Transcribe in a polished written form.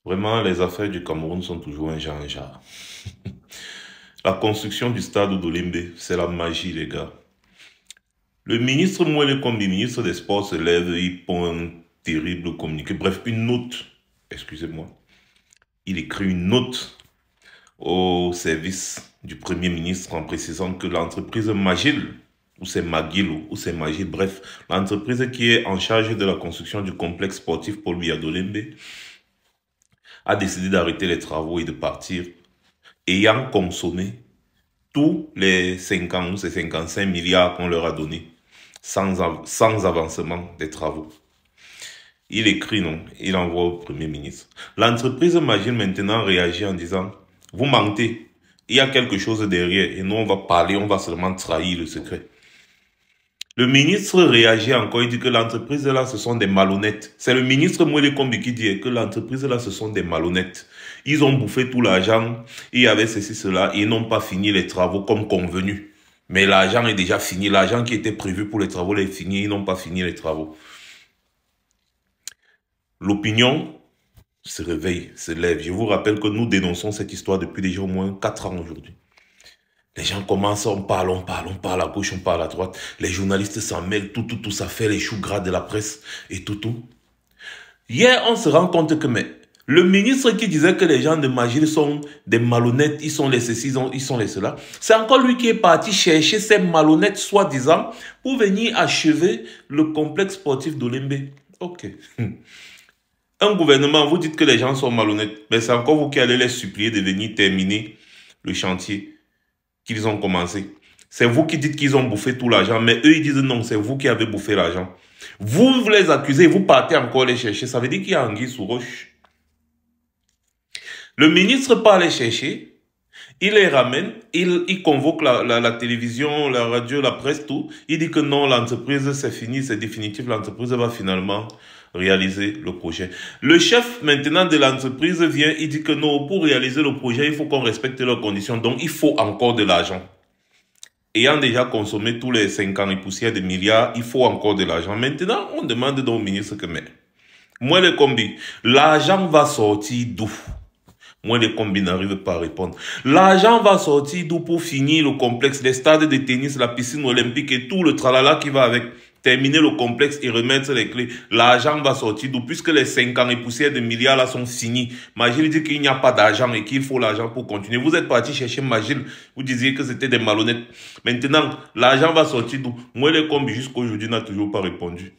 Vraiment, les affaires du Cameroun sont toujours un genre. La construction du stade d'Olimbe, c'est la magie, les gars. Le ministre Mouele Kombi, ministre des Sports, se lève, il pond un terrible communiqué. Bref, une note, excusez-moi. Il écrit une note au service du Premier ministre en précisant que l'entreprise Magil, ou c'est Magil, ou c'est Magil, bref, l'entreprise qui est en charge de la construction du complexe sportif Paul Biya d'Olimbe a décidé d'arrêter les travaux et de partir, ayant consommé tous les 50 ou ces 55 milliards qu'on leur a donnés, sans avancement des travaux. Il écrit, non, il envoie au Premier ministre. L'entreprise Magil maintenant réagit en disant, vous mentez, il y a quelque chose derrière et nous on va parler, on va seulement trahir le secret. Le ministre réagit encore, il dit que l'entreprise là, ce sont des malhonnêtes. C'est le ministre Mouele Kombi qui dit que l'entreprise là, ce sont des malhonnêtes. Ils ont bouffé tout l'argent, il y avait ceci, cela, et ils n'ont pas fini les travaux comme convenu. Mais l'argent est déjà fini, l'argent qui était prévu pour les travaux est fini, ils n'ont pas fini les travaux. L'opinion se réveille, se lève. Je vous rappelle que nous dénonçons cette histoire depuis déjà au moins 4 ans aujourd'hui. Les gens commencent, on parle à gauche, on parle à droite. Les journalistes s'en mêlent, tout, ça fait les choux gras de la presse et tout. Hier, on se rend compte que le ministre qui disait que les gens de Magil sont des malhonnêtes, ils sont les ceci, ils sont les cela, c'est encore lui qui est parti chercher ces malhonnêtes, soi-disant, pour venir achever le complexe sportif d'Olimbe. Ok. Un gouvernement, vous dites que les gens sont malhonnêtes, mais c'est encore vous qui allez les supplier de venir terminer le chantier qu'ils ont commencé. C'est vous qui dites qu'ils ont bouffé tout l'argent, mais eux, ils disent non, c'est vous qui avez bouffé l'argent. Vous les accusez, vous partez encore les chercher. Ça veut dire qu'il y a anguille sous roche. Le ministre part les chercher, il les ramène, il convoque la télévision, la radio, la presse, tout. Il dit que non, l'entreprise, c'est fini, c'est définitif, l'entreprise va finalement réaliser le projet. Le chef maintenant de l'entreprise vient, il dit que non, pour réaliser le projet, il faut qu'on respecte leurs conditions, donc il faut encore de l'argent. Ayant déjà consommé tous les 50 et poussières de milliards, il faut encore de l'argent. Maintenant, on demande donc au ministre que, mais, Mouele Kombi, l'argent va sortir d'où? Mouele Kombi n'arrive pas à répondre. L'argent va sortir d'où pour finir le complexe, les stades de tennis, la piscine olympique et tout le tralala qui va avec. Terminer le complexe et remettre les clés. L'argent va sortir d'où? Puisque les 50 et poussières de milliards là sont finis. Magil dit qu'il n'y a pas d'argent et qu'il faut l'argent pour continuer. Vous êtes parti chercher Magil. Vous disiez que c'était des malhonnêtes. Maintenant, l'argent va sortir d'où? Moi, les combis jusqu'à aujourd'hui n'a toujours pas répondu.